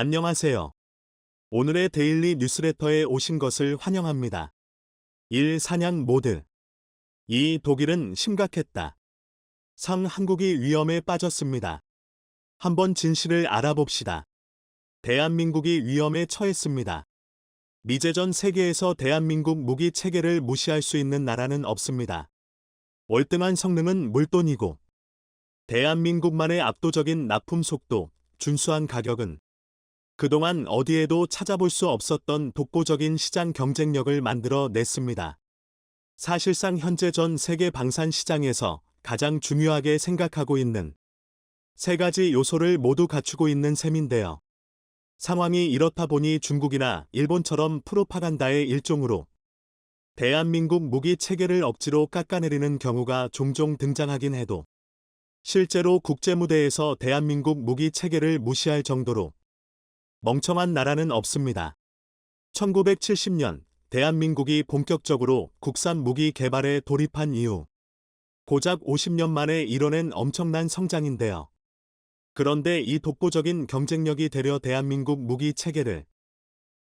안녕하세요. 오늘의 데일리 뉴스레터에 오신 것을 환영합니다. 1. 사냥 모드. 2. 독일은 심각했다. 3. 한국이 위험에 빠졌습니다. 한번 진실을 알아봅시다. 대한민국이 위험에 처했습니다. 미제전 세계에서 대한민국 무기 체계를 무시할 수 있는 나라는 없습니다. 월등한 성능은 물돈이고 대한민국만의 압도적인 납품 속도, 준수한 가격은 그동안 어디에도 찾아볼 수 없었던 독보적인 시장 경쟁력을 만들어 냈습니다. 사실상 현재 전 세계 방산 시장에서 가장 중요하게 생각하고 있는 세 가지 요소를 모두 갖추고 있는 셈인데요. 상황이 이렇다 보니 중국이나 일본처럼 프로파간다의 일종으로 대한민국 무기 체계를 억지로 깎아내리는 경우가 종종 등장하긴 해도 실제로 국제무대에서 대한민국 무기 체계를 무시할 정도로 멍청한 나라는 없습니다. 1970년 대한민국이 본격적으로 국산 무기 개발에 돌입한 이후 고작 50년 만에 이뤄낸 엄청난 성장인데요. 그런데 이 독보적인 경쟁력이 되려 대한민국 무기 체계를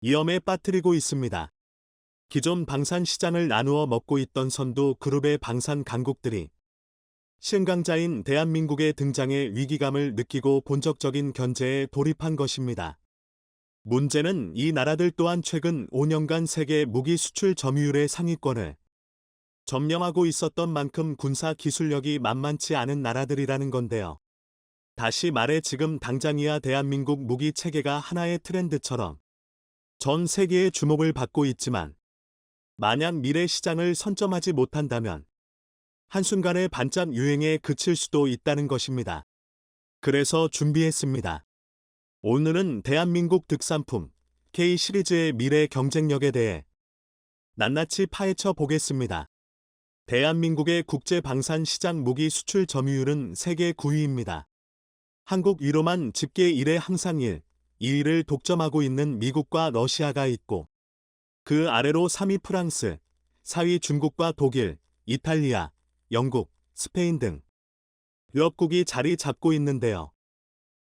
위험에 빠뜨리고 있습니다. 기존 방산 시장을 나누어 먹고 있던 선두 그룹의 방산 강국들이 신강자인 대한민국의 등장에 위기감을 느끼고 본격적인 견제에 돌입한 것입니다. 문제는 이 나라들 또한 최근 5년간 세계 무기 수출 점유율의 상위권을 점령하고 있었던 만큼 군사 기술력이 만만치 않은 나라들이라는 건데요. 다시 말해 지금 당장이야 대한민국 무기 체계가 하나의 트렌드처럼 전 세계의 주목을 받고 있지만 만약 미래 시장을 선점하지 못한다면 한순간에 반짝 유행에 그칠 수도 있다는 것입니다. 그래서 준비했습니다. 오늘은 대한민국 특산품 K 시리즈의 미래 경쟁력에 대해 낱낱이 파헤쳐 보겠습니다. 대한민국의 국제 방산 시장 무기 수출 점유율은 세계 9위입니다. 한국 위로만 집계 1에 항상 1, 2위를 독점하고 있는 미국과 러시아가 있고 그 아래로 3위 프랑스, 4위 중국과 독일, 이탈리아, 영국, 스페인 등 유럽국이 자리 잡고 있는데요.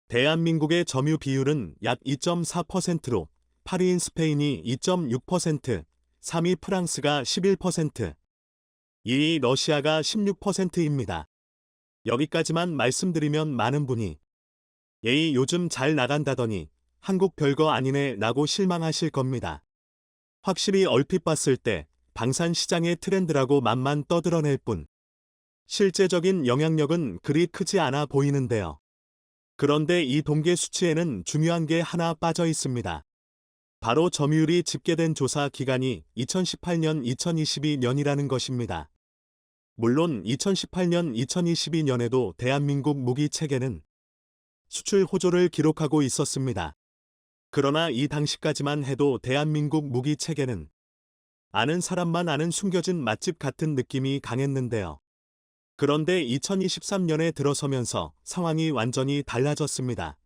대한민국의 점유 비율은 약 2.4%로 8위인 스페인이 2.6%, 3위 프랑스가 11%, 2위 러시아가 16%입니다. 여기까지만 말씀드리면 많은 분이 에이 요즘 잘 나간다더니 한국 별거 아니네 라고 실망하실 겁니다. 확실히 얼핏 봤을 때 방산 시장의 트렌드라고 맘만 떠들어낼 뿐 실제적인 영향력은 그리 크지 않아 보이는데요. 그런데 이 동계 수치에는 중요한 게 하나 빠져 있습니다. 바로 점유율이 집계된 조사 기간이 2018년, 2022년이라는 것입니다. 물론 2018년, 2022년에도 대한민국 무기 체계는 수출 호조를 기록하고 있었습니다. 그러나 이 당시까지만 해도 대한민국 무기 체계는 아는 사람만 아는 숨겨진 맛집 같은 느낌이 강했는데요. 그런데 2023년에 들어서면서 상황이 완전히 달라졌습니다.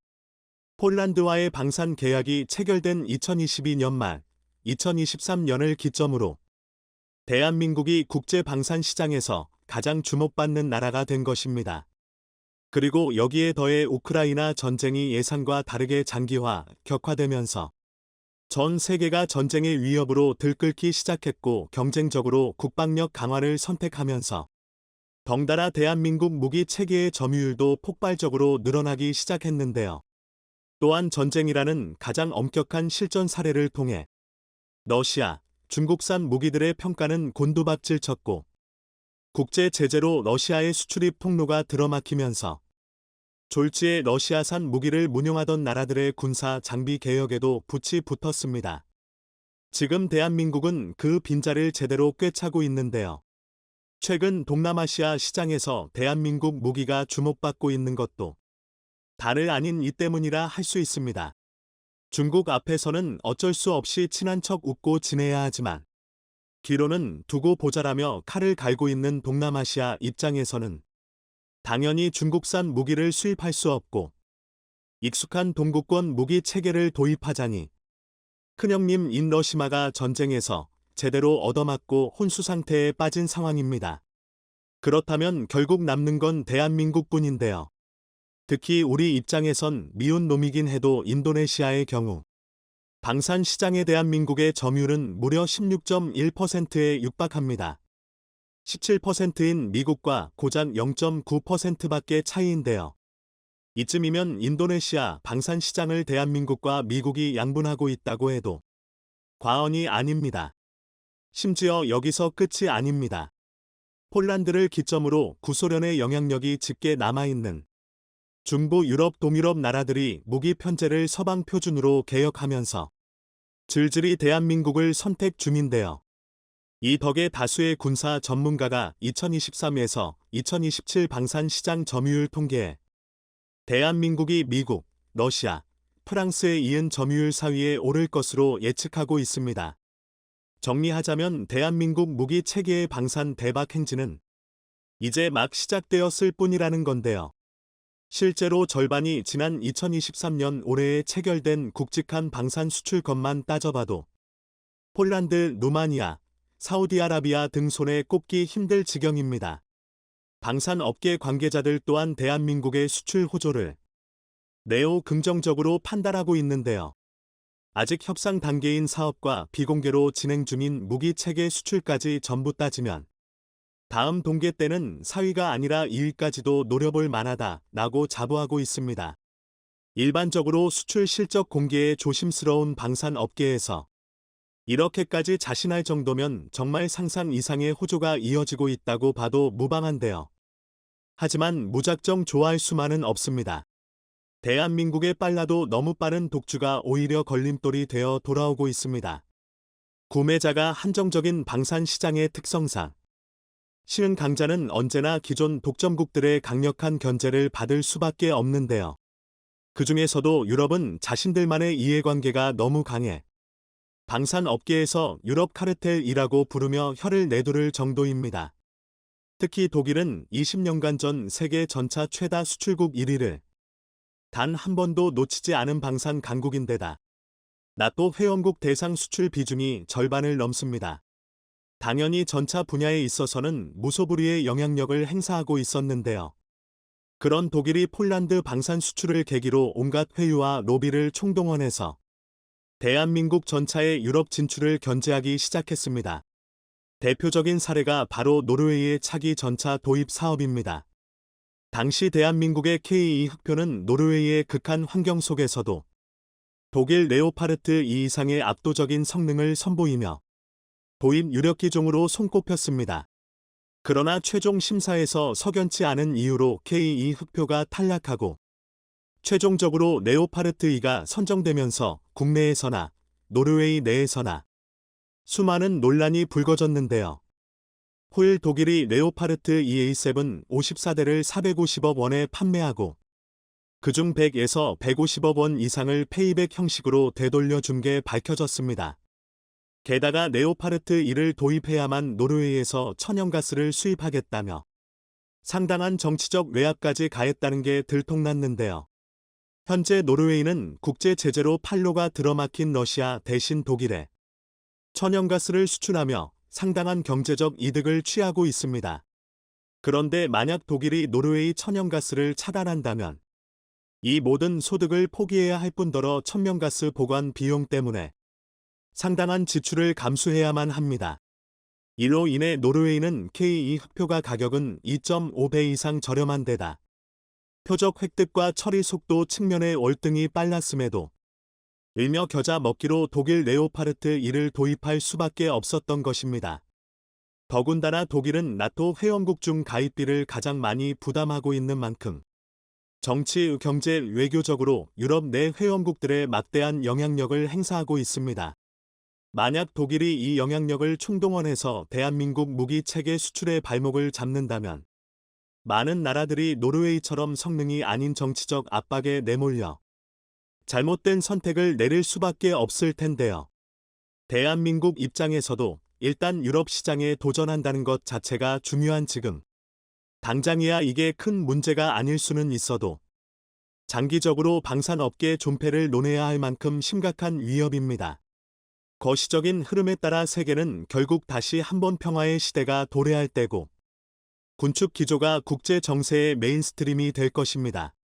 폴란드와의 방산 계약이 체결된 2022년 말 2023년을 기점으로 대한민국이 국제 방산 시장에서 가장 주목받는 나라가 된 것입니다. 그리고 여기에 더해 우크라이나 전쟁이 예상과 다르게 장기화, 격화되면서 전 세계가 전쟁의 위협으로 들끓기 시작했고 경쟁적으로 국방력 강화를 선택하면서 덩달아 대한민국 무기 체계의 점유율도 폭발적으로 늘어나기 시작했는데요. 또한 전쟁이라는 가장 엄격한 실전 사례를 통해 러시아, 중국산 무기들의 평가는 곤두박질 쳤고 국제 제재로 러시아의 수출입 통로가 들어막히면서 졸지에 러시아산 무기를 문용하던 나라들의 군사 장비 개혁에도 붓이 붙었습니다. 지금 대한민국은 그 빈자리를 제대로 꿰차고 있는데요. 최근 동남아시아 시장에서 대한민국 무기가 주목받고 있는 것도 다를 아닌 이 때문이라 할 수 있습니다. 중국 앞에서는 어쩔 수 없이 친한 척 웃고 지내야 하지만 뒤로는 두고 보자라며 칼을 갈고 있는 동남아시아 입장에서는 당연히 중국산 무기를 수입할 수 없고 익숙한 동구권 무기 체계를 도입하자니 큰형님 인러시마가 전쟁에서 제대로 얻어맞고 혼수 상태에 빠진 상황입니다. 그렇다면 결국 남는 건 대한민국뿐인데요. 특히 우리 입장에선 미운 놈이긴 해도 인도네시아의 경우 방산 시장에 대한 미국의 점유율은 무려 16.1%에 육박합니다. 17%인 미국과 고작 0.9%밖에 차이인데요. 이쯤이면 인도네시아 방산 시장을 대한민국과 미국이 양분하고 있다고 해도 과언이 아닙니다. 심지어 여기서 끝이 아닙니다. 폴란드를 기점으로 구소련의 영향력이 짙게 남아있는 중부 유럽 동유럽 나라들이 무기 편제를 서방 표준으로 개혁하면서 줄줄이 대한민국을 선택 중인데요. 이 덕에 다수의 군사 전문가가 2023에서 2027 방산 시장 점유율 통계에 대한민국이 미국, 러시아, 프랑스에 이은 점유율 4위에 오를 것으로 예측하고 있습니다. 정리하자면 대한민국 무기 체계의 방산 대박 행진은 이제 막 시작되었을 뿐이라는 건데요. 실제로 절반이 지난 2023년 올해에 체결된 굵직한 방산 수출 것만 따져봐도 폴란드, 루마니아, 사우디아라비아 등 손에 꼽기 힘들 지경입니다. 방산업계 관계자들 또한 대한민국의 수출 호조를 매우 긍정적으로 판단하고 있는데요. 아직 협상 단계인 사업과 비공개로 진행 중인 무기체계 수출까지 전부 따지면 다음 동계 때는 4위가 아니라 2위까지도 노려볼 만하다라고 자부하고 있습니다. 일반적으로 수출 실적 공개에 조심스러운 방산업계에서 이렇게까지 자신할 정도면 정말 상상 이상의 호조가 이어지고 있다고 봐도 무방한데요. 하지만 무작정 좋아할 수만은 없습니다. 대한민국의 빨라도 너무 빠른 독주가 오히려 걸림돌이 되어 돌아오고 있습니다. 구매자가 한정적인 방산 시장의 특성상 시흥 강자는 언제나 기존 독점국들의 강력한 견제를 받을 수밖에 없는데요. 그 중에서도 유럽은 자신들만의 이해관계가 너무 강해 방산업계에서 유럽 카르텔이라고 부르며 혀를 내두를 정도입니다. 특히 독일은 20년간 전 세계 전차 최다 수출국 1위를 단 한 번도 놓치지 않은 방산 강국인데다 나토 회원국 대상 수출 비중이 절반을 넘습니다. 당연히 전차 분야에 있어서는 무소불위의 영향력을 행사하고 있었는데요. 그런 독일이 폴란드 방산 수출을 계기로 온갖 회유와 로비를 총동원해서 대한민국 전차의 유럽 진출을 견제하기 시작했습니다. 대표적인 사례가 바로 노르웨이의 차기 전차 도입 사업입니다. 당시 대한민국의 K2 흑표는 노르웨이의 극한 환경 속에서도 독일 레오파르트 2 이상의 압도적인 성능을 선보이며 도입 유력기종으로 손꼽혔습니다. 그러나 최종 심사에서 석연치 않은 이유로 K2 흑표가 탈락하고 최종적으로 레오파르트 2가 선정되면서 국내에서나 노르웨이 내에서나 수많은 논란이 불거졌는데요. 호일 독일이 레오파르트 2A7 54대를 450억 원에 판매하고 그중 100에서 150억 원 이상을 페이백 형식으로 되돌려준 게 밝혀졌습니다. 게다가 레오파르트 2를 도입해야만 노르웨이에서 천연가스를 수입하겠다며 상당한 정치적 외압까지 가했다는 게 들통났는데요. 현재 노르웨이는 국제 제재로 판로가 들어막힌 러시아 대신 독일에 천연가스를 수출하며 상당한 경제적 이득을 취하고 있습니다. 그런데 만약 독일이 노르웨이 천연가스를 차단한다면 이 모든 소득을 포기해야 할 뿐더러 천연가스 보관 비용 때문에 상당한 지출을 감수해야만 합니다. 이로 인해 노르웨이는 K2 흑표가 가격은 2.5배 이상 저렴한 데다 표적 획득과 처리 속도 측면의 월등히 빨랐음에도 일며 겨자 먹기로 독일 레오파르트 2를 도입할 수밖에 없었던 것입니다. 더군다나 독일은 나토 회원국 중 가입비를 가장 많이 부담하고 있는 만큼 정치, 경제, 외교적으로 유럽 내 회원국들의 막대한 영향력을 행사하고 있습니다. 만약 독일이 이 영향력을 총동원해서 대한민국 무기 체계 수출의 발목을 잡는다면 많은 나라들이 노르웨이처럼 성능이 아닌 정치적 압박에 내몰려 잘못된 선택을 내릴 수밖에 없을 텐데요. 대한민국 입장에서도 일단 유럽 시장에 도전한다는 것 자체가 중요한 지금 당장이야 이게 큰 문제가 아닐 수는 있어도 장기적으로 방산업계 존폐를 논해야 할 만큼 심각한 위협입니다. 거시적인 흐름에 따라 세계는 결국 다시 한번 평화의 시대가 도래할 때고 군축 기조가 국제 정세의 메인스트림이 될 것입니다.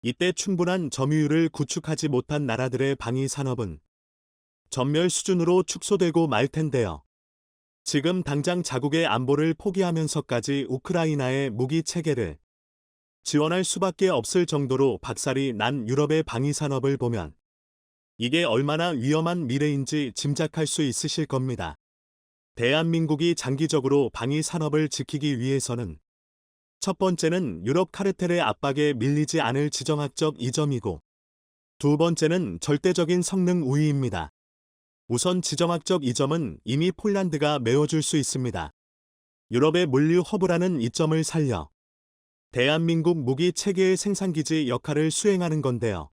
이때 충분한 점유율을 구축하지 못한 나라들의 방위 산업은 전멸 수준으로 축소되고 말 텐데요. 지금 당장 자국의 안보를 포기하면서까지 우크라이나의 무기 체계를 지원할 수밖에 없을 정도로 박살이 난 유럽의 방위 산업을 보면 이게 얼마나 위험한 미래인지 짐작할 수 있으실 겁니다. 대한민국이 장기적으로 방위 산업을 지키기 위해서는 첫 번째는 유럽 카르텔의 압박에 밀리지 않을 지정학적 이점이고 두 번째는 절대적인 성능 우위입니다. 우선 지정학적 이점은 이미 폴란드가 메워줄 수 있습니다. 유럽의 물류 허브라는 이점을 살려 대한민국 무기 체계의 생산기지 역할을 수행하는 건데요.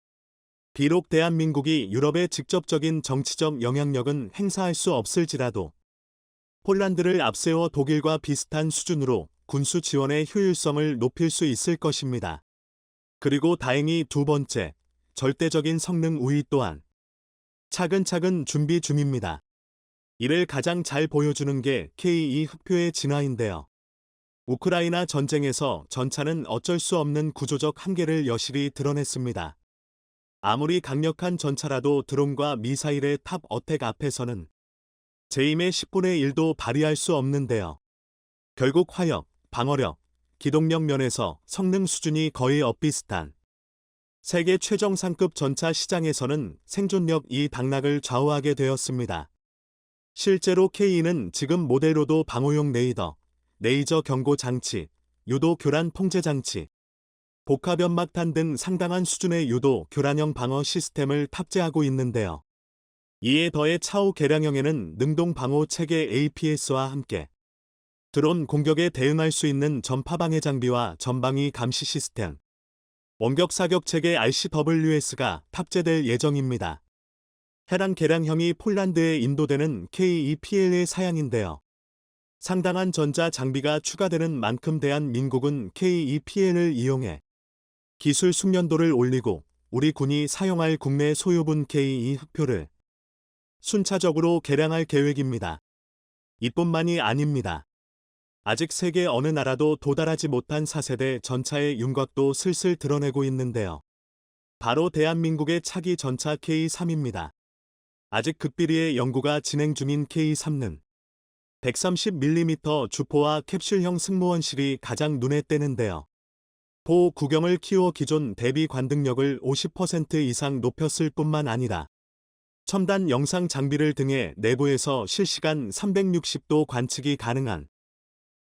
비록 대한민국이 유럽에 직접적인 정치적 영향력은 행사할 수 없을지라도 폴란드를 앞세워 독일과 비슷한 수준으로 군수 지원의 효율성을 높일 수 있을 것입니다. 그리고 다행히 두 번째, 절대적인 성능 우위 또한 차근차근 준비 중입니다. 이를 가장 잘 보여주는 게 K2 흑표의 진화인데요. 우크라이나 전쟁에서 전차는 어쩔 수 없는 구조적 한계를 여실히 드러냈습니다. 아무리 강력한 전차라도 드론과 미사일의 탑 어택 앞에서는 제임의 10분의 1도 발휘할 수 없는데요. 결국 화력, 방어력, 기동력 면에서 성능 수준이 거의 엇비슷한 세계 최정상급 전차 시장에서는 생존력 당락을 좌우하게 되었습니다. 실제로 K2는 지금 모델로도 방호용 레이저 경고 장치, 유도 교란 통제 장치, 복합 연막탄 등 상당한 수준의 유도 교란형 방어 시스템을 탑재하고 있는데요. 이에 더해 차후 개량형에는 능동 방호 체계 APS와 함께 드론 공격에 대응할 수 있는 전파 방해 장비와 전방위 감시 시스템, 원격 사격 체계 RCWS가 탑재될 예정입니다. 해당 개량형이 폴란드에 인도되는 K2PL의 사양인데요. 상당한 전자 장비가 추가되는 만큼 대한민국은 K2PL을 이용해 기술 숙련도를 올리고 우리 군이 사용할 국내 소유분 K2 흑표를 순차적으로 개량할 계획입니다. 이뿐만이 아닙니다. 아직 세계 어느 나라도 도달하지 못한 4세대 전차의 윤곽도 슬슬 드러내고 있는데요. 바로 대한민국의 차기 전차 K3입니다. 아직 극비리의 연구가 진행 중인 K3는 130mm 주포와 캡슐형 승무원실이 가장 눈에 띄는데요. 포 구경을 키워 기존 대비 관등력을 50% 이상 높였을 뿐만 아니라 첨단 영상 장비를 등해 내부에서 실시간 360도 관측이 가능한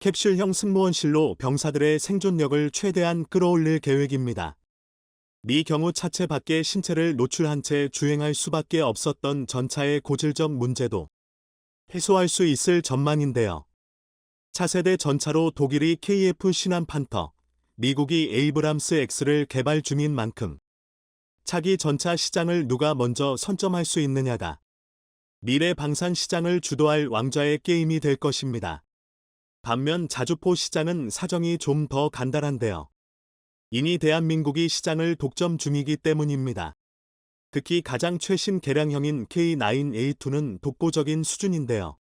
캡슐형 승무원실로 병사들의 생존력을 최대한 끌어올릴 계획입니다. 미 경우 차체 밖에 신체를 노출한 채 주행할 수밖에 없었던 전차의 고질적 문제도 해소할 수 있을 전망인데요. 차세대 전차로 독일이 KF 신한 판터, 미국이 에이브람스 X를 개발 중인 만큼 차기 전차 시장을 누가 먼저 선점할 수 있느냐가 미래 방산 시장을 주도할 왕좌의 게임이 될 것입니다. 반면 자주포 시장은 사정이 좀 더 간단한데요. 이니 대한민국이 시장을 독점 중이기 때문입니다. 특히 가장 최신 개량형인 K9A2는 독보적인 수준인데요.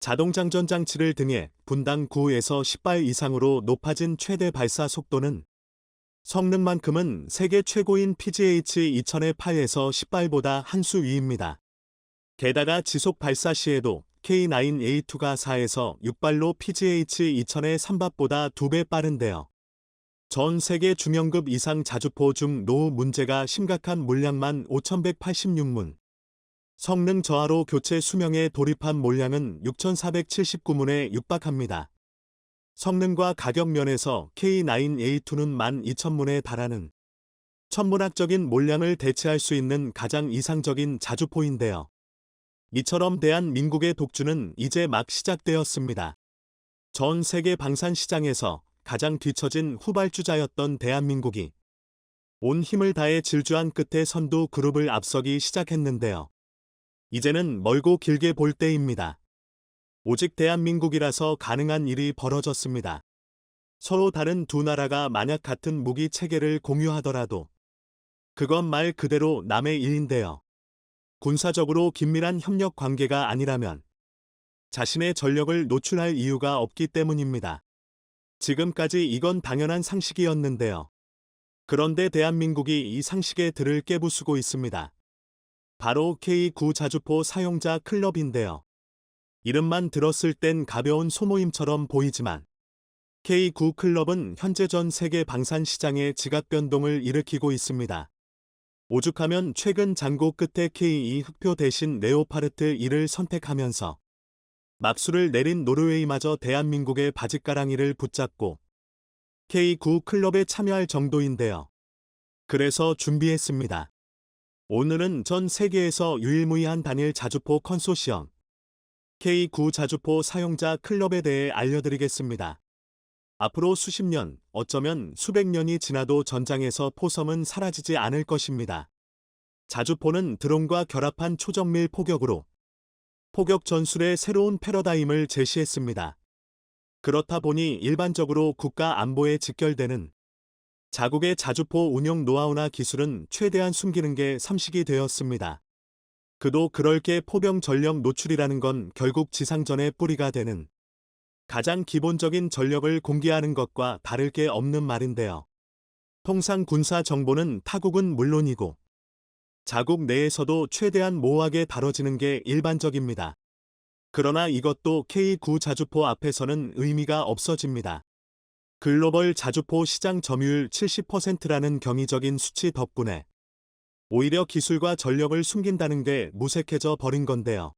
자동장전 장치를 등해 분당 9에서 10발 이상으로 높아진 최대 발사 속도는 성능만큼은 세계 최고인 PGH-2000의 8에서 10발보다 한 수 위입니다. 게다가 지속 발사 시에도 K9A2가 4에서 6발로 PGH-2000의 3발보다 2배 빠른데요. 전 세계 중형급 이상 자주포 중 노후 문제가 심각한 물량만 5186문, 성능 저하로 교체 수명에 돌입한 몰량은 6479문에 육박합니다. 성능과 가격 면에서 K9A2는 12,000문에 달하는 천문학적인 몰량을 대체할 수 있는 가장 이상적인 자주포인데요. 이처럼 대한민국의 독주는 이제 막 시작되었습니다. 전 세계 방산 시장에서 가장 뒤처진 후발주자였던 대한민국이 온 힘을 다해 질주한 끝에 선두 그룹을 앞서기 시작했는데요. 이제는 멀고 길게 볼 때입니다. 오직 대한민국이라서 가능한 일이 벌어졌습니다. 서로 다른 두 나라가 만약 같은 무기 체계를 공유하더라도 그건 말 그대로 남의 일인데요. 군사적으로 긴밀한 협력 관계가 아니라면 자신의 전력을 노출할 이유가 없기 때문입니다. 지금까지 이건 당연한 상식이었는데요. 그런데 대한민국이 이 상식의 들을 깨부수고 있습니다. 바로 K9 자주포 사용자 클럽인데요. 이름만 들었을 땐 가벼운 소모임처럼 보이지만 K9 클럽은 현재 전 세계 방산 시장에 지각 변동을 일으키고 있습니다. 오죽하면 최근 장고 끝에 K2 흑표 대신 레오파르트 1을 선택하면서 막수를 내린 노르웨이마저 대한민국의 바짓가랑이를 붙잡고 K9 클럽에 참여할 정도인데요. 그래서 준비했습니다. 오늘은 전 세계에서 유일무이한 단일 자주포 컨소시엄 K9 자주포 사용자 클럽에 대해 알려드리겠습니다. 앞으로 수십 년, 어쩌면 수백 년이 지나도 전장에서 포섬은 사라지지 않을 것입니다. 자주포는 드론과 결합한 초정밀 포격으로 포격 전술의 새로운 패러다임을 제시했습니다. 그렇다 보니 일반적으로 국가 안보에 직결되는 자국의 자주포 운용 노하우나 기술은 최대한 숨기는 게 삼식이 되었습니다. 그도 그럴 게 포병 전력 노출이라는 건 결국 지상전의 뿌리가 되는 가장 기본적인 전력을 공개하는 것과 다를 게 없는 말인데요. 통상 군사 정보는 타국은 물론이고 자국 내에서도 최대한 모호하게 다뤄지는 게 일반적입니다. 그러나 이것도 K9 자주포 앞에서는 의미가 없어집니다. 글로벌 자주포 시장 점유율 70%라는 경이적인 수치 덕분에 오히려 기술과 전력을 숨긴다는 게 무색해져 버린 건데요.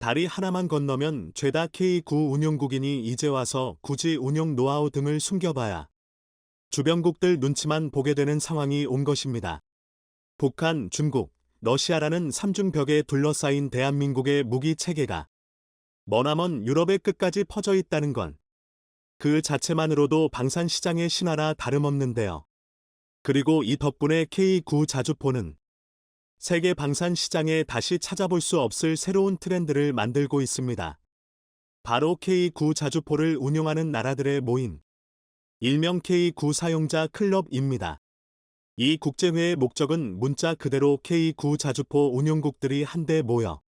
다리 하나만 건너면 죄다 K9 운용국이니 이제 와서 굳이 운용 노하우 등을 숨겨봐야 주변국들 눈치만 보게 되는 상황이 온 것입니다. 북한, 중국, 러시아라는 삼중벽에 둘러싸인 대한민국의 무기 체계가 머나먼 유럽의 끝까지 퍼져 있다는 건 그 자체만으로도 방산 시장의 신화라 다름없는데요. 그리고 이 덕분에 K9 자주포는 세계 방산 시장에 다시 찾아볼 수 없을 새로운 트렌드를 만들고 있습니다. 바로 K9 자주포를 운용하는 나라들의 모임, 일명 K9 사용자 클럽입니다. 이 국제회의 목적은 문자 그대로 K9 자주포 운용국들이 한데 모여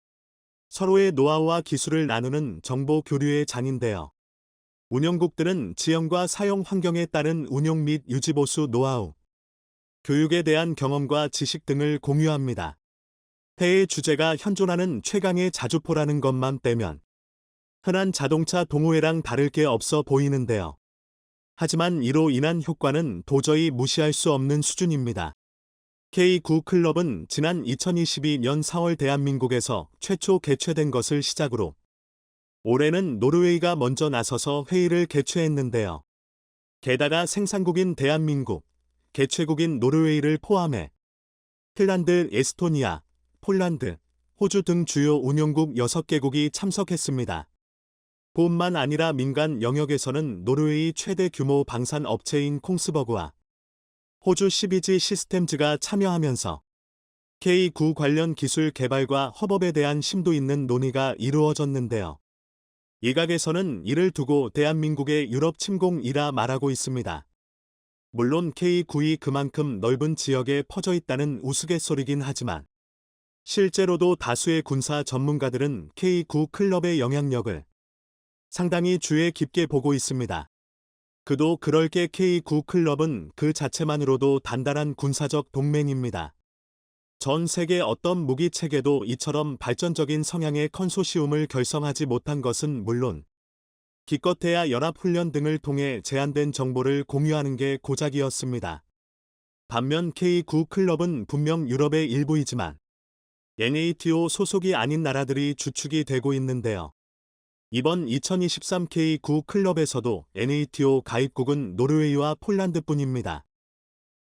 서로의 노하우와 기술을 나누는 정보 교류의 장인데요. 운용국들은 지형과 사용 환경에 따른 운용 및 유지보수 노하우, 교육에 대한 경험과 지식 등을 공유합니다. 회의 주제가 현존하는 최강의 자주포라는 것만 빼면 흔한 자동차 동호회랑 다를 게 없어 보이는데요. 하지만 이로 인한 효과는 도저히 무시할 수 없는 수준입니다. K9 클럽은 지난 2022년 4월 대한민국에서 최초 개최된 것을 시작으로 올해는 노르웨이가 먼저 나서서 회의를 개최했는데요. 게다가 생산국인 대한민국, 개최국인 노르웨이를 포함해 핀란드, 에스토니아, 폴란드, 호주 등 주요 운용국 6개국이 참석했습니다. 뿐만 아니라 민간 영역에서는 노르웨이 최대 규모 방산 업체인 콩스버그와 호주 CBG 시스템즈가 참여하면서 K9 관련 기술 개발과 협업에 대한 심도 있는 논의가 이루어졌는데요. 일각에서는 이를 두고 대한민국의 유럽 침공이라 말하고 있습니다. 물론 K9이 그만큼 넓은 지역에 퍼져 있다는 우스갯소리긴 하지만 실제로도 다수의 군사 전문가들은 K9 클럽의 영향력을 상당히 주의 깊게 보고 있습니다. 그도 그럴 게 K9 클럽은 그 자체만으로도 단단한 군사적 동맹입니다. 전 세계 어떤 무기 체계도 이처럼 발전적인 성향의 컨소시움을 결성하지 못한 것은 물론 기껏해야 연합훈련 등을 통해 제한된 정보를 공유하는 게 고작이었습니다. 반면 K9 클럽은 분명 유럽의 일부이지만 NATO 소속이 아닌 나라들이 주축이 되고 있는데요. 이번 2023 K9 클럽에서도 NATO 가입국은 노르웨이와 폴란드뿐입니다.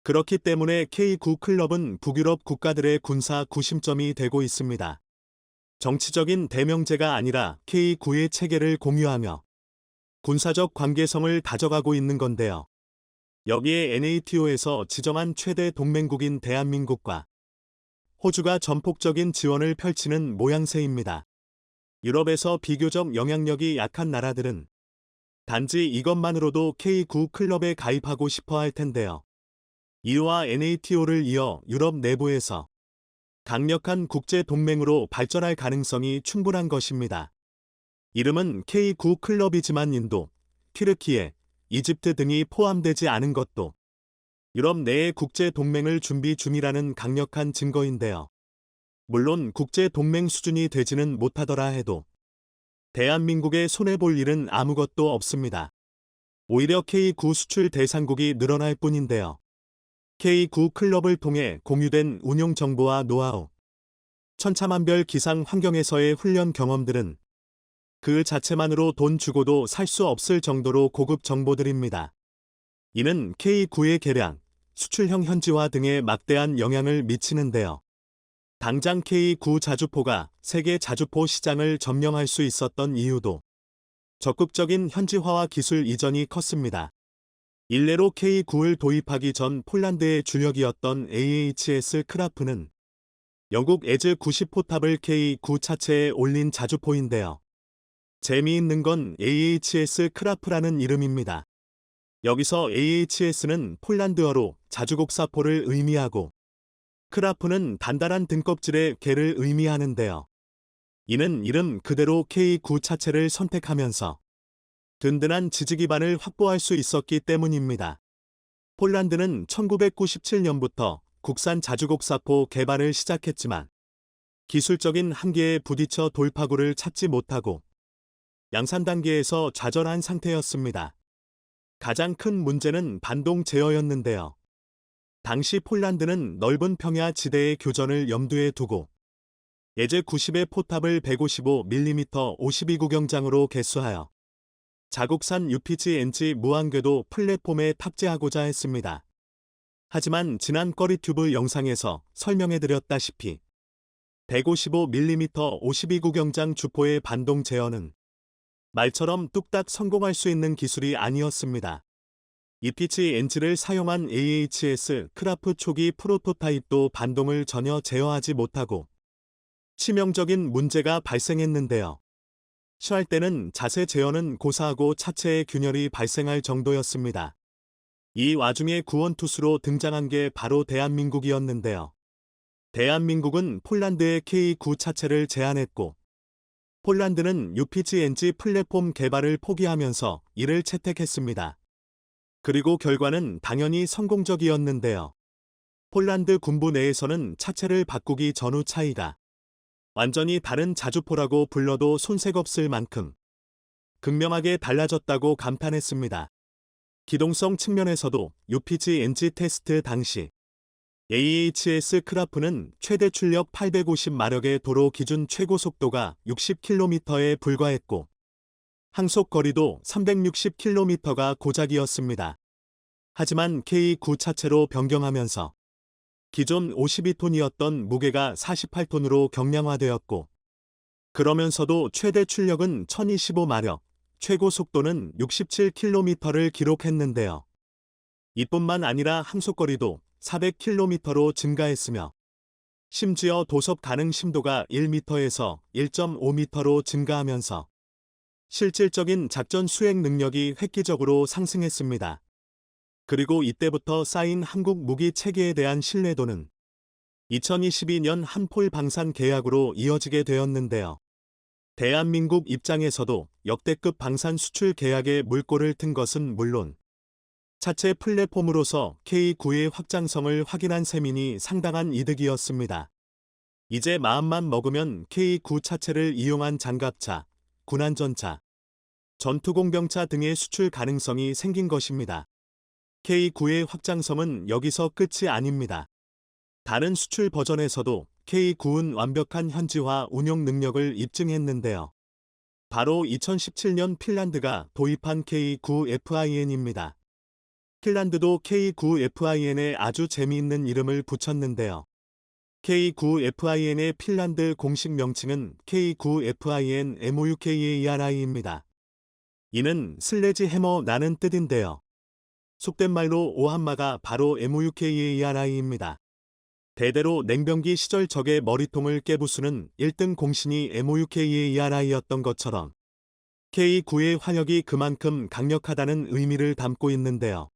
그렇기 때문에 K9 클럽은 북유럽 국가들의 군사 구심점이 되고 있습니다. 정치적인 대명제가 아니라 K9의 체계를 공유하며 군사적 관계성을 다져가고 있는 건데요. 여기에 NATO에서 지정한 최대 동맹국인 대한민국과 호주가 전폭적인 지원을 펼치는 모양새입니다. 유럽에서 비교적 영향력이 약한 나라들은 단지 이것만으로도 K9 클럽에 가입하고 싶어 할 텐데요. 이와 NATO를 이어 유럽 내부에서 강력한 국제 동맹으로 발전할 가능성이 충분한 것입니다. 이름은 K9 클럽이지만 인도, 튀르키예, 이집트 등이 포함되지 않은 것도 유럽 내의 국제 동맹을 준비 중이라는 강력한 증거인데요. 물론 국제 동맹 수준이 되지는 못하더라 해도 대한민국의 손해볼 일은 아무것도 없습니다. 오히려 K9 수출 대상국이 늘어날 뿐인데요. K9 클럽을 통해 공유된 운용 정보와 노하우, 천차만별 기상 환경에서의 훈련 경험들은 그 자체만으로 돈 주고도 살 수 없을 정도로 고급 정보들입니다. 이는 K9의 개량, 수출형 현지화 등에 막대한 영향을 미치는데요. 당장 K9 자주포가 세계 자주포 시장을 점령할 수 있었던 이유도 적극적인 현지화와 기술 이전이 컸습니다. 일례로 K9을 도입하기 전 폴란드의 주력이었던 AHS 크라프는 영국 에즈 90 포탑을 K9 차체에 올린 자주포인데요. 재미있는 건 AHS 크라프라는 이름입니다. 여기서 AHS는 폴란드어로 자주곡사포를 의미하고 크라프는 단단한 등껍질의 개를 의미하는데요. 이는 이름 그대로 K9 차체를 선택하면서 든든한 지지 기반을 확보할 수 있었기 때문입니다. 폴란드는 1997년부터 국산 자주곡사포 개발을 시작했지만 기술적인 한계에 부딪혀 돌파구를 찾지 못하고 양산 단계에서 좌절한 상태였습니다. 가장 큰 문제는 반동 제어였는데요. 당시 폴란드는 넓은 평야 지대의 교전을 염두에 두고 예제 90의 포탑을 155mm 52구경장으로 개수하여 자국산 UPG-NG 무한궤도 플랫폼에 탑재하고자 했습니다. 하지만 지난 꺼리튜브 영상에서 설명해드렸다시피 155mm 52구경장 주포의 반동 제어는 말처럼 뚝딱 성공할 수 있는 기술이 아니었습니다. UPG-NG를 사용한 AHS 크라프 초기 프로토타입도 반동을 전혀 제어하지 못하고 치명적인 문제가 발생했는데요. 시할 때는 자세 제어는 고사하고 차체의 균열이 발생할 정도였습니다. 이 와중에 구원투수로 등장한 게 바로 대한민국이었는데요. 대한민국은 폴란드의 K9 차체를 제안했고 폴란드는 UPG-NG 플랫폼 개발을 포기하면서 이를 채택했습니다. 그리고 결과는 당연히 성공적이었는데요. 폴란드 군부 내에서는 차체를 바꾸기 전후 차이가 완전히 다른 자주포라고 불러도 손색 없을 만큼 극명하게 달라졌다고 감탄했습니다. 기동성 측면에서도 UPG-NG 테스트 당시 AHS 크라프는 최대 출력 850마력의 도로 기준 최고 속도가 60km에 불과했고 항속 거리도 360km가 고작이었습니다. 하지만 K9 차체로 변경하면서 기존 52톤이었던 무게가 48톤으로 경량화되었고 그러면서도 최대 출력은 1025마력, 최고 속도는 67km를 기록했는데요. 이뿐만 아니라 항속거리도 400km로 증가했으며 심지어 도섭 가능 심도가 1m에서 1.5m로 증가하면서 실질적인 작전 수행 능력이 획기적으로 상승했습니다. 그리고 이때부터 쌓인 한국 무기 체계에 대한 신뢰도는 2022년 한폴 방산 계약으로 이어지게 되었는데요. 대한민국 입장에서도 역대급 방산 수출 계약에 물꼬를 튼 것은 물론 차체 플랫폼으로서 K9의 확장성을 확인한 셈이니 상당한 이득이었습니다. 이제 마음만 먹으면 K9 차체를 이용한 장갑차, 군안전차, 전투공병차 등의 수출 가능성이 생긴 것입니다. K9의 확장성은 여기서 끝이 아닙니다. 다른 수출 버전에서도 K9은 완벽한 현지화 운용 능력을 입증했는데요. 바로 2017년 핀란드가 도입한 K9FIN입니다. 핀란드도 K9FIN에 아주 재미있는 이름을 붙였는데요. K9FIN의 핀란드 공식 명칭은 K9FIN MOUKAERI입니다. 이는 슬래지 해머 나는 뜻인데요. 속된 말로 오한마가 바로 MOUKAERI입니다. 대대로 냉병기 시절 적의 머리통을 깨부수는 1등 공신이 MOUKAERI였던 것처럼 K9의 화력이 그만큼 강력하다는 의미를 담고 있는데요.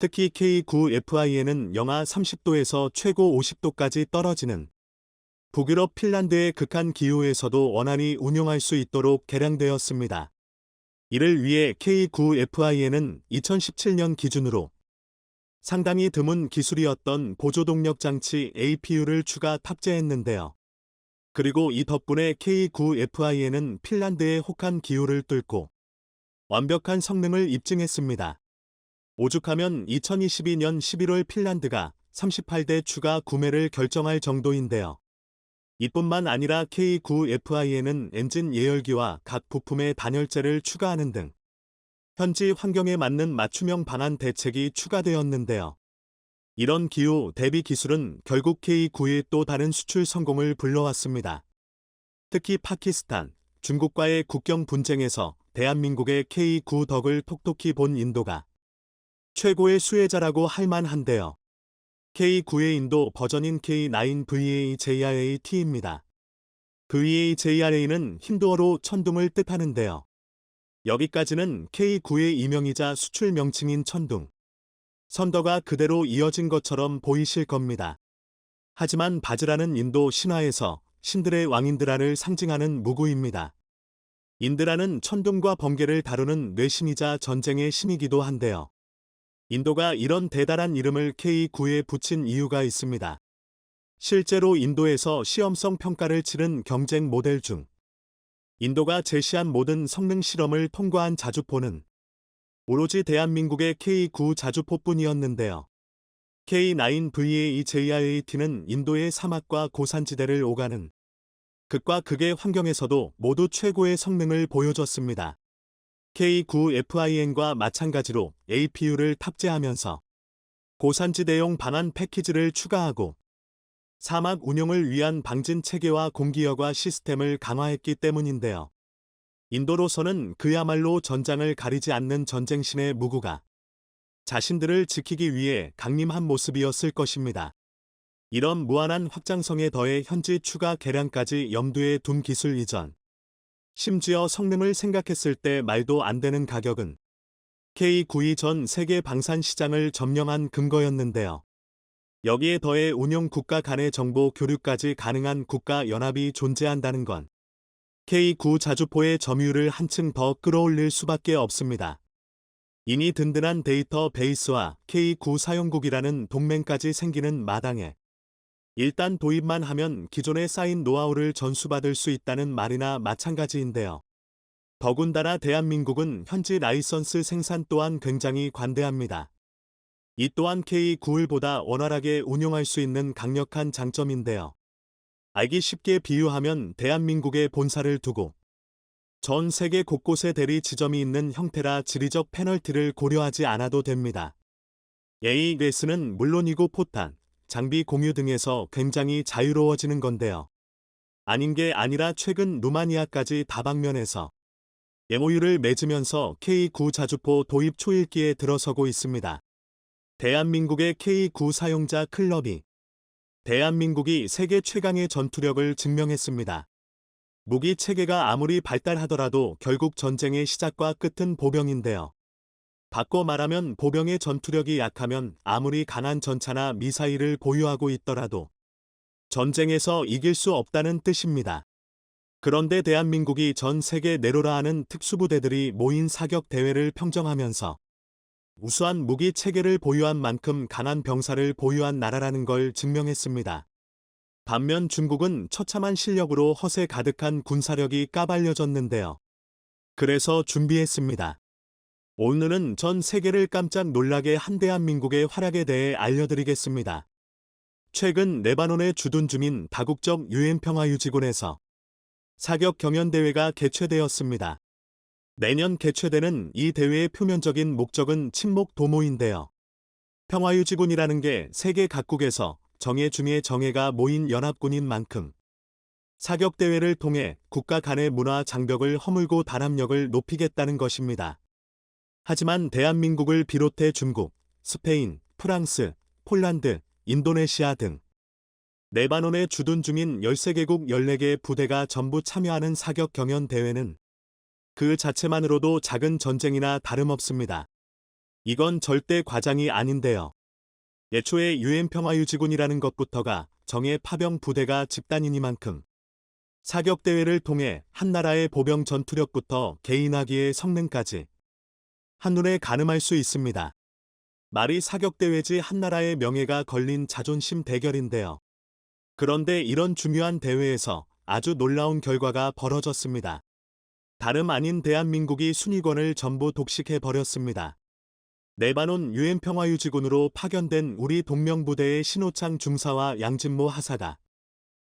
특히 K9FIN은 영하 30도에서 최고 50도까지 떨어지는 북유럽 핀란드의 극한 기후에서도 원활히 운용할 수 있도록 개량되었습니다. 이를 위해 K9FIN은 2017년 기준으로 상당히 드문 기술이었던 보조동력 장치 APU를 추가 탑재했는데요. 그리고 이 덕분에 K9FI에는 핀란드의 혹한 기후를 뚫고 완벽한 성능을 입증했습니다. 오죽하면 2022년 11월 핀란드가 38대 추가 구매를 결정할 정도인데요. 이뿐만 아니라 K9FI에는 엔진 예열기와 각 부품의 단열재를 추가하는 등 현지 환경에 맞는 맞춤형 방안 대책이 추가되었는데요. 이런 기후 대비 기술은 결국 K9의 또 다른 수출 성공을 불러왔습니다. 특히 파키스탄, 중국과의 국경 분쟁에서 대한민국의 K9 덕을 톡톡히 본 인도가 최고의 수혜자라고 할 만한데요. K9의 인도 버전인 K9VAJRAT입니다. VAJRA는 힌두어로 천둥을 뜻하는데요. 여기까지는 K9의 이명이자 수출 명칭인 천둥, 선더가 그대로 이어진 것처럼 보이실 겁니다. 하지만 바즈라는 인도 신화에서 신들의 왕 인드라를 상징하는 무구입니다. 인드라는 천둥과 번개를 다루는 뇌신이자 전쟁의 신이기도 한데요. 인도가 이런 대단한 이름을 K9에 붙인 이유가 있습니다. 실제로 인도에서 시험성 평가를 치른 경쟁 모델 중 인도가 제시한 모든 성능 실험을 통과한 자주포는 오로지 대한민국의 K9 자주포뿐이었는데요. K9VAJRAT는 인도의 사막과 고산지대를 오가는 극과 극의 환경에서도 모두 최고의 성능을 보여줬습니다. K9FIN과 마찬가지로 APU를 탑재하면서 고산지대용 방안 패키지를 추가하고 사막 운용을 위한 방진 체계와 공기여과 시스템을 강화했기 때문인데요. 인도로서는 그야말로 전장을 가리지 않는 전쟁신의 무구가 자신들을 지키기 위해 강림한 모습이었을 것입니다. 이런 무한한 확장성에 더해 현지 추가 개량까지 염두에 둔 기술 이전, 심지어 성능을 생각했을 때 말도 안 되는 가격은 K9이 전 세계 방산 시장을 점령한 근거였는데요. 여기에 더해 운용 국가 간의 정보 교류까지 가능한 국가 연합이 존재한다는 건 K9 자주포의 점유율을 한층 더 끌어올릴 수밖에 없습니다. 이니 든든한 데이터 베이스와 K9 사용국이라는 동맹까지 생기는 마당에 일단 도입만 하면 기존에 쌓인 노하우를 전수받을 수 있다는 말이나 마찬가지인데요. 더군다나 대한민국은 현지 라이선스 생산 또한 굉장히 관대합니다. 이 또한 K9을 원활하게 운용할 수 있는 강력한 장점인데요. 알기 쉽게 비유하면 대한민국에 본사를 두고 전 세계 곳곳에 대리 지점이 있는 형태라 지리적 페널티를 고려하지 않아도 됩니다. AES는 물론이고 포탄, 장비 공유 등에서 굉장히 자유로워지는 건데요. 아닌 게 아니라 최근 루마니아까지 다방면에서 MOU를 맺으면서 K9 자주포 도입 초일기에 들어서고 있습니다. 대한민국의 K9 사용자 클럽이 대한민국이 세계 최강의 전투력을 증명했습니다. 무기 체계가 아무리 발달하더라도 결국 전쟁의 시작과 끝은 보병인데요. 바꿔 말하면 보병의 전투력이 약하면 아무리 강한 전차나 미사일을 보유하고 있더라도 전쟁에서 이길 수 없다는 뜻입니다. 그런데 대한민국이 전 세계 내로라 하는 특수부대들이 모인 사격 대회를 평정하면서 우수한 무기 체계를 보유한 만큼 강한 병사를 보유한 나라라는 걸 증명했습니다. 반면 중국은 처참한 실력으로 허세 가득한 군사력이 까발려졌는데요. 그래서 준비했습니다. 오늘은 전 세계를 깜짝 놀라게 한 대한민국의 활약에 대해 알려드리겠습니다. 최근 레바논에 주둔 중인 다국적 유엔평화유지군에서 사격 경연대회가 개최되었습니다. 매년 개최되는 이 대회의 표면적인 목적은 친목 도모인데요. 평화유지군이라는 게 세계 각국에서 정예 중에 정예가 모인 연합군인 만큼 사격대회를 통해 국가 간의 문화 장벽을 허물고 단합력을 높이겠다는 것입니다. 하지만 대한민국을 비롯해 중국, 스페인, 프랑스, 폴란드, 인도네시아 등 레바논에 주둔 중인 13개국 14개 부대가 전부 참여하는 사격 경연 대회는 그 자체만으로도 작은 전쟁이나 다름없습니다. 이건 절대 과장이 아닌데요. 예초에 유엔평화유지군이라는 것부터가 정예 파병 부대가 집단이니만큼 사격대회를 통해 한 나라의 보병 전투력부터 개인화기의 성능까지 한눈에 가늠할 수 있습니다. 말이 사격대회지 한나라의 명예가 걸린 자존심 대결인데요. 그런데 이런 중요한 대회에서 아주 놀라운 결과가 벌어졌습니다. 다름 아닌 대한민국이 순위권을 전부 독식해 버렸습니다. 레바논 유엔 평화유지군으로 파견된 우리 동명부대의 신호창 중사와 양진모 하사가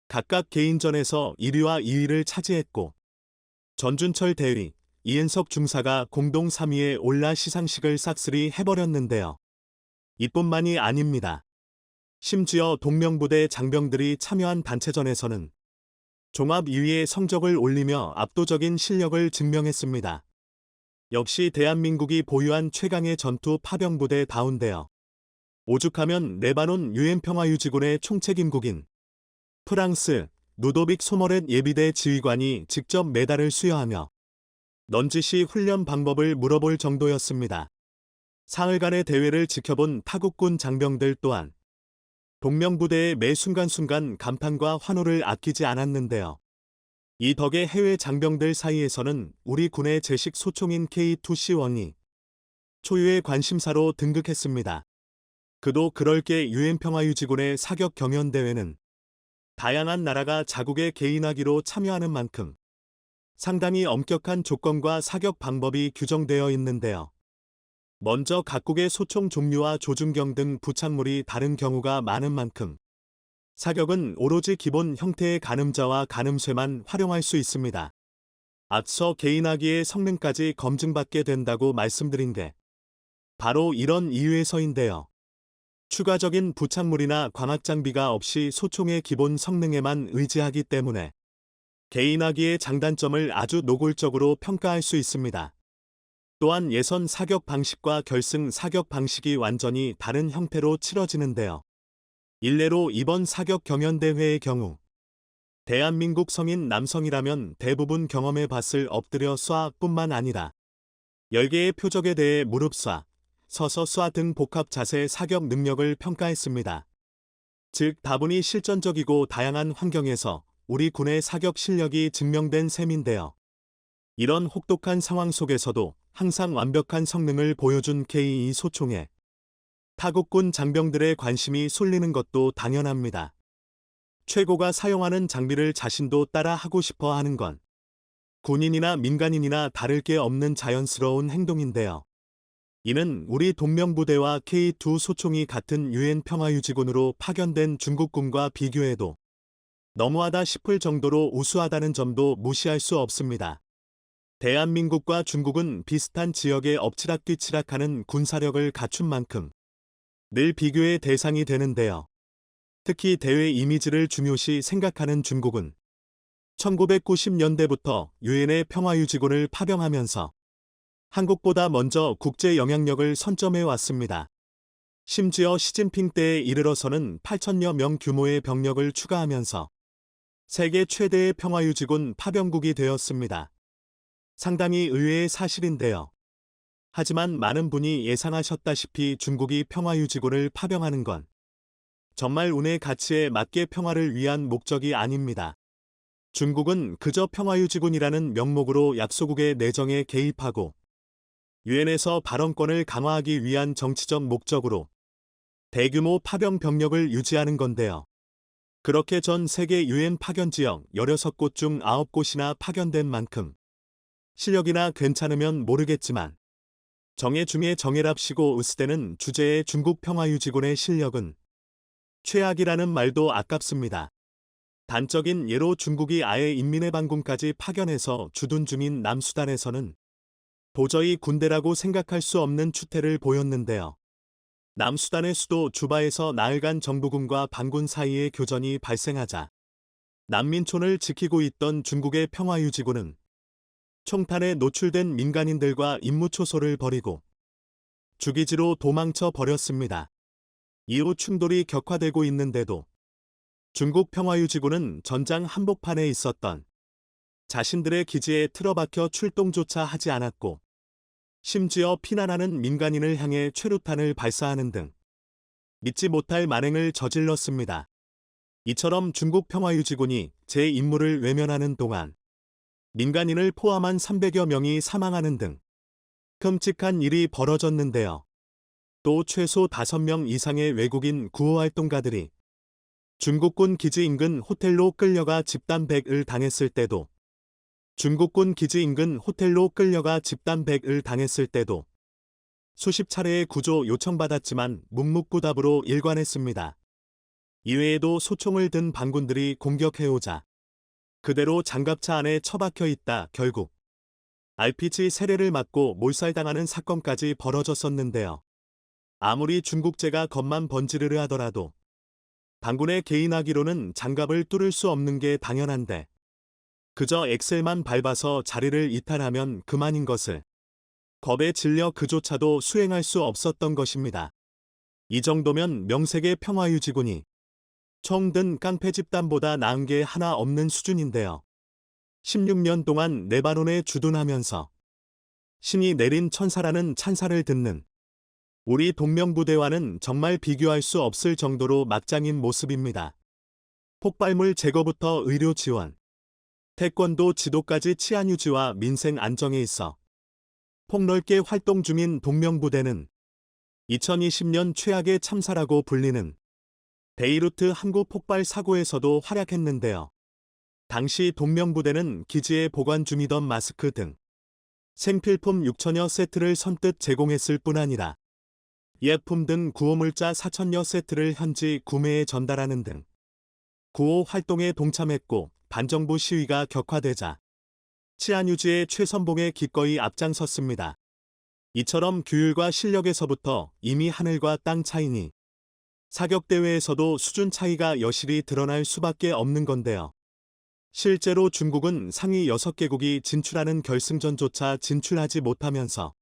각각 개인전에서 1위와 2위를 차지했고, 전준철 대위, 이은석 중사가 공동 3위에 올라 시상식을 싹쓸이 해버렸는데요. 이뿐만이 아닙니다. 심지어 동명부대 장병들이 참여한 단체전에서는 종합 2위의 성적을 올리며 압도적인 실력을 증명했습니다. 역시 대한민국이 보유한 최강의 전투 파병부대다운데요. 오죽하면 레바논 유엔 평화유지군의 총책임국인 프랑스 루도빅 소머렛 예비대 지휘관이 직접 메달을 수여하며 넌지시 훈련 방법을 물어볼 정도였습니다. 사흘간의 대회를 지켜본 타국군 장병들 또한 동명부대의 매 순간순간 감탄과 환호를 아끼지 않았는데요. 이 덕에 해외 장병들 사이에서는 우리 군의 제식 소총인 K2C1이 초유의 관심사로 등극했습니다. 그도 그럴 게 유엔 평화유지군의 사격 경연대회는 다양한 나라가 자국의 개인화기로 참여하는 만큼 상당히 엄격한 조건과 사격 방법이 규정되어 있는데요. 먼저 각국의 소총 종류와 조준경 등 부착물이 다른 경우가 많은 만큼 사격은 오로지 기본 형태의 가늠자와 가늠쇠만 활용할 수 있습니다. 앞서 개인화기의 성능까지 검증받게 된다고 말씀드린 게 바로 이런 이유에서인데요. 추가적인 부착물이나 광학 장비가 없이 소총의 기본 성능에만 의지하기 때문에 개인화기의 장단점을 아주 노골적으로 평가할 수 있습니다. 또한 예선 사격 방식과 결승 사격 방식이 완전히 다른 형태로 치러지는데요. 일례로 이번 사격 경연대회의 경우 대한민국 성인 남성이라면 대부분 경험해 봤을 엎드려 쏴뿐만 아니라 10개의 표적에 대해 무릎 쏴, 서서 쏴 등 복합 자세 사격 능력을 평가했습니다. 즉 다분히 실전적이고 다양한 환경에서 우리 군의 사격 실력이 증명된 셈인데요. 이런 혹독한 상황 속에서도 항상 완벽한 성능을 보여준 K2 소총에 타국군 장병들의 관심이 쏠리는 것도 당연합니다. 최고가 사용하는 장비를 자신도 따라 하고 싶어 하는 건 군인이나 민간인이나 다를 게 없는 자연스러운 행동인데요. 이는 우리 동명부대와 K2 소총이 같은 유엔 평화유지군으로 파견된 중국군과 비교해도 너무하다 싶을 정도로 우수하다는 점도 무시할 수 없습니다. 대한민국과 중국은 비슷한 지역에 엎치락뒤치락하는 군사력을 갖춘 만큼 늘 비교의 대상이 되는데요. 특히 대외 이미지를 중요시 생각하는 중국은 1990년대부터 유엔의 평화유지군을 파병하면서 한국보다 먼저 국제 영향력을 선점해 왔습니다. 심지어 시진핑 때에 이르러서는 8천여 명 규모의 병력을 추가하면서 세계 최대의 평화유지군 파병국이 되었습니다. 상당히 의외의 사실인데요. 하지만 많은 분이 예상하셨다시피 중국이 평화유지군을 파병하는 건 정말 운의 가치에 맞게 평화를 위한 목적이 아닙니다. 중국은 그저 평화유지군이라는 명목으로 약소국의 내정에 개입하고 유엔에서 발언권을 강화하기 위한 정치적 목적으로 대규모 파병 병력을 유지하는 건데요. 그렇게 전 세계 유엔 파견 지역 16곳 중 9곳이나 파견된 만큼 실력이나 괜찮으면 모르겠지만 정예 중에 정예랍시고 으스대는 주제의 중국 평화유지군의 실력은 최악이라는 말도 아깝습니다. 단적인 예로 중국이 아예 인민의 반군까지 파견해서 주둔 중인 남수단에서는 도저히 군대라고 생각할 수 없는 추태를 보였는데요. 남수단의 수도 주바에서 나흘간 정부군과 반군 사이의 교전이 발생하자 난민촌을 지키고 있던 중국의 평화유지군은 총탄에 노출된 민간인들과 임무초소를 벌이고 주기지로 도망쳐 버렸습니다. 이후 충돌이 격화되고 있는데도 중국 평화유지군은 전장 한복판에 있었던 자신들의 기지에 틀어박혀 출동조차 하지 않았고 심지어 피난하는 민간인을 향해 최루탄을 발사하는 등 믿지 못할 만행을 저질렀습니다. 이처럼 중국 평화유지군이 제 임무를 외면하는 동안 민간인을 포함한 300여 명이 사망하는 등 끔찍한 일이 벌어졌는데요. 또 최소 5명 이상의 외국인 구호 활동가들이 중국군 기지 인근 호텔로 끌려가 집단백을 당했을 때도 중국군 기지 인근 호텔로 끌려가 집단백을 당했을 때도 수십 차례의 구조 요청받았지만 묵묵부답으로 일관했습니다. 이외에도 소총을 든 반군들이 공격해오자 그대로 장갑차 안에 처박혀 있다 결국 RPG 세례를 맞고 몰살당하는 사건까지 벌어졌었는데요. 아무리 중국제가 겉만 번지르르 하더라도 반군의 개인화기로는 장갑을 뚫을 수 없는 게 당연한데 그저 엑셀만 밟아서 자리를 이탈하면 그만인 것을 겁에 질려 그조차도 수행할 수 없었던 것입니다. 이 정도면 명색의 평화유지군이 총 든 깡패 집단보다 나은 게 하나 없는 수준인데요. 16년 동안 레바논에 주둔하면서 신이 내린 천사라는 찬사를 듣는 우리 동명부대와는 정말 비교할 수 없을 정도로 막장인 모습입니다. 폭발물 제거부터 의료 지원, 태권도 지도까지 치안 유지와 민생 안정에 있어 폭넓게 활동 중인 동명부대는 2020년 최악의 참사라고 불리는 베이루트 항구 폭발 사고에서도 활약했는데요. 당시 동명부대는 기지에 보관 중이던 마스크 등 생필품 6천여 세트를 선뜻 제공했을 뿐 아니라 예품 등 구호물자 4천여 세트를 현지 구매해 전달하는 등 구호 활동에 동참했고 반정부 시위가 격화되자 치안 유지의 최선봉에 기꺼이 앞장섰습니다. 이처럼 규율과 실력에서부터 이미 하늘과 땅 차이니 사격대회에서도 수준 차이가 여실히 드러날 수밖에 없는 건데요. 실제로 중국은 상위 6개국이 진출하는 결승전조차 진출하지 못하면서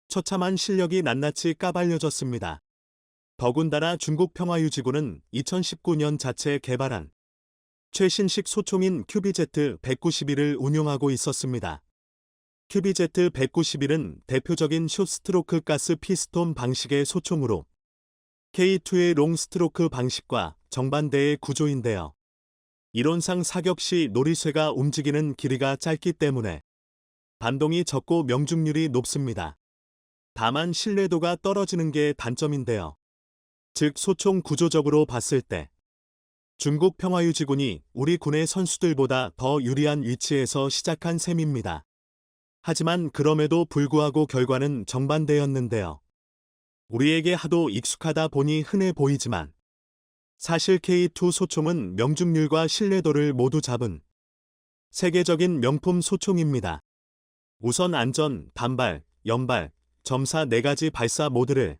처참한 실력이 낱낱이 까발려졌습니다. 더군다나 중국 평화유지군은 2019년 자체 개발한 최신식 소총인 QBZ-191을 운용하고 있었습니다. QBZ-191은 대표적인 숏스트로크 가스 피스톤 방식의 소총으로 K2의 롱스트로크 방식과 정반대의 구조인데요. 이론상 사격 시 노리쇠가 움직이는 길이가 짧기 때문에 반동이 적고 명중률이 높습니다. 다만 신뢰도가 떨어지는 게 단점인데요. 즉 소총 구조적으로 봤을 때 중국 평화유지군이 우리 군의 선수들보다 더 유리한 위치에서 시작한 셈입니다. 하지만 그럼에도 불구하고 결과는 정반대였는데요. 우리에게 하도 익숙하다 보니 흔해 보이지만 사실 K2 소총은 명중률과 신뢰도를 모두 잡은 세계적인 명품 소총입니다. 우선 안전, 단발, 연발, 점사 4가지 발사 모드를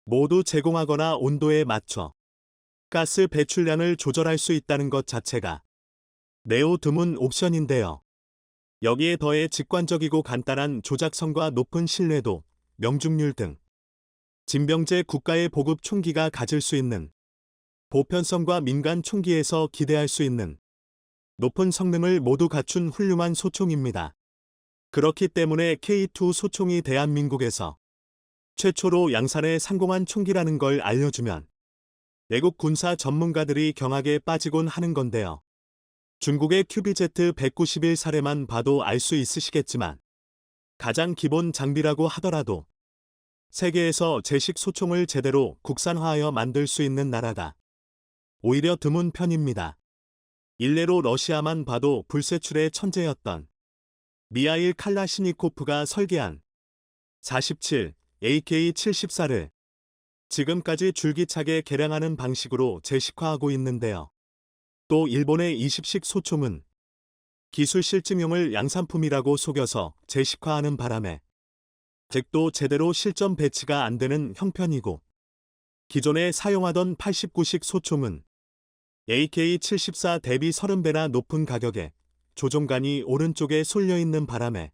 모두 제공하거나 온도에 맞춰 가스 배출량을 조절할 수 있다는 것 자체가 매우 드문 옵션인데요. 여기에 더해 직관적이고 간단한 조작성과 높은 신뢰도, 명중률 등 진병제 국가의 보급 총기가 가질 수 있는 보편성과 민간 총기에서 기대할 수 있는 높은 성능을 모두 갖춘 훌륭한 소총입니다. 그렇기 때문에 K2 소총이 대한민국에서 최초로 양산에 상공한 총기라는 걸 알려주면 외국 군사 전문가들이 경악에 빠지곤 하는 건데요. 중국의 QBZ-191 사례만 봐도 알 수 있으시겠지만 가장 기본 장비라고 하더라도 세계에서 제식 소총을 제대로 국산화하여 만들 수 있는 나라가 오히려 드문 편입니다. 일례로 러시아만 봐도 불세출의 천재였던 미하일 칼라시니코프가 설계한 47 AK-74를 지금까지 줄기차게 개량하는 방식으로 제식화하고 있는데요. 또 일본의 20식 소총은 기술 실증용을 양산품이라고 속여서 제식화하는 바람에 아직도 제대로 실전 배치가 안 되는 형편이고 기존에 사용하던 89식 소총은 AK-74 대비 30배나 높은 가격에 조종간이 오른쪽에 쏠려있는 바람에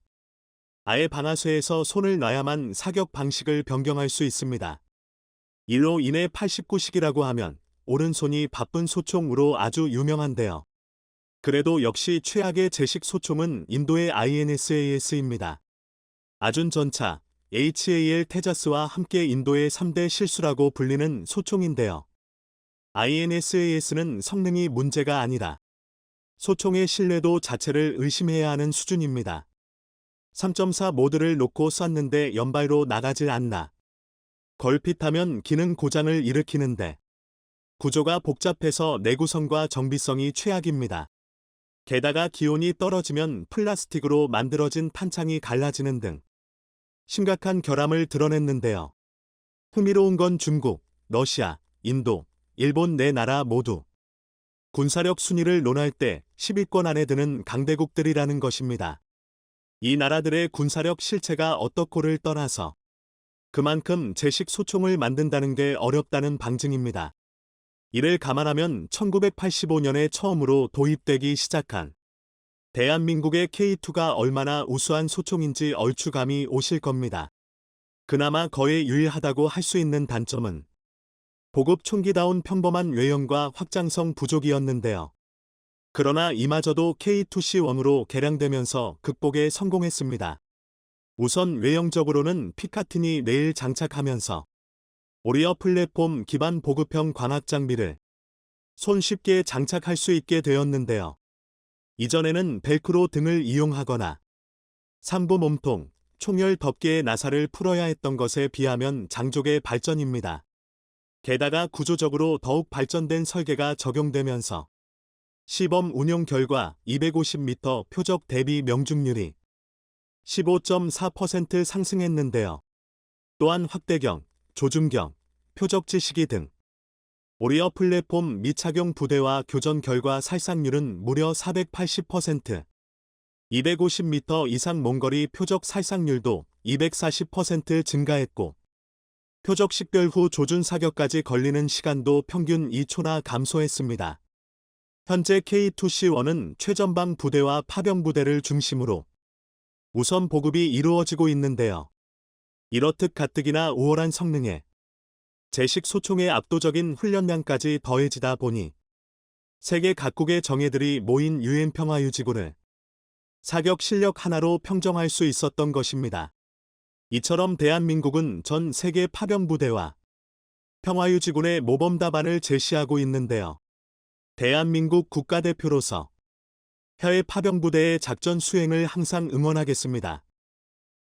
아예 방아쇠에서 손을 놔야만 사격 방식을 변경할 수 있습니다. 이로 인해 89식이라고 하면 오른손이 바쁜 소총으로 아주 유명한데요. 그래도 역시 최악의 제식 소총은 인도의 INSAS입니다. 아준전차, HAL 테자스와 함께 인도의 3대 실수라고 불리는 소총인데요. INSAS는 성능이 문제가 아니라 소총의 신뢰도 자체를 의심해야 하는 수준입니다. 3.4 모드를 놓고 쐈는데 연발로 나가질 않나. 걸핏하면 기능 고장을 일으키는데 구조가 복잡해서 내구성과 정비성이 최악입니다. 게다가 기온이 떨어지면 플라스틱으로 만들어진 탄창이 갈라지는 등 심각한 결함을 드러냈는데요. 흥미로운 건 중국, 러시아, 인도, 일본 네 나라 모두 군사력 순위를 논할 때 10위권 안에 드는 강대국들이라는 것입니다. 이 나라들의 군사력 실체가 어떻고를 떠나서 그만큼 제식 소총을 만든다는 게 어렵다는 방증입니다. 이를 감안하면 1985년에 처음으로 도입되기 시작한 대한민국의 K2가 얼마나 우수한 소총인지 얼추 감이 오실 겁니다. 그나마 거의 유일하다고 할 수 있는 단점은 보급 총기다운 평범한 외형과 확장성 부족이었는데요. 그러나 이마저도 K2C1으로 개량되면서 극복에 성공했습니다. 우선 외형적으로는 피카틴이 레일 장착하면서 오리어 플랫폼 기반 보급형 광학 장비를 손쉽게 장착할 수 있게 되었는데요. 이전에는 벨크로 등을 이용하거나 상부 몸통, 총열 덮개의 나사를 풀어야 했던 것에 비하면 장족의 발전입니다. 게다가 구조적으로 더욱 발전된 설계가 적용되면서 시범 운용 결과 250m 표적 대비 명중률이 15.4% 상승했는데요. 또한 확대경, 조준경, 표적지 시기 등 오리어 플랫폼 미착용 부대와 교전 결과 살상률은 무려 480%, 250m 이상 몽거리 표적 살상률도 240% 증가했고 표적 식별 후 조준 사격까지 걸리는 시간도 평균 2초나 감소했습니다. 현재 K2C1은 최전방 부대와 파병 부대를 중심으로 우선 보급이 이루어지고 있는데요. 이렇듯 가뜩이나 우월한 성능에 제식 소총의 압도적인 훈련량까지 더해지다 보니 세계 각국의 정예들이 모인 유엔 평화유지군을 사격 실력 하나로 평정할 수 있었던 것입니다. 이처럼 대한민국은 전 세계 파병부대와 평화유지군의 모범 답안을 제시하고 있는데요. 대한민국 국가대표로서 해외 파병부대의 작전 수행을 항상 응원하겠습니다.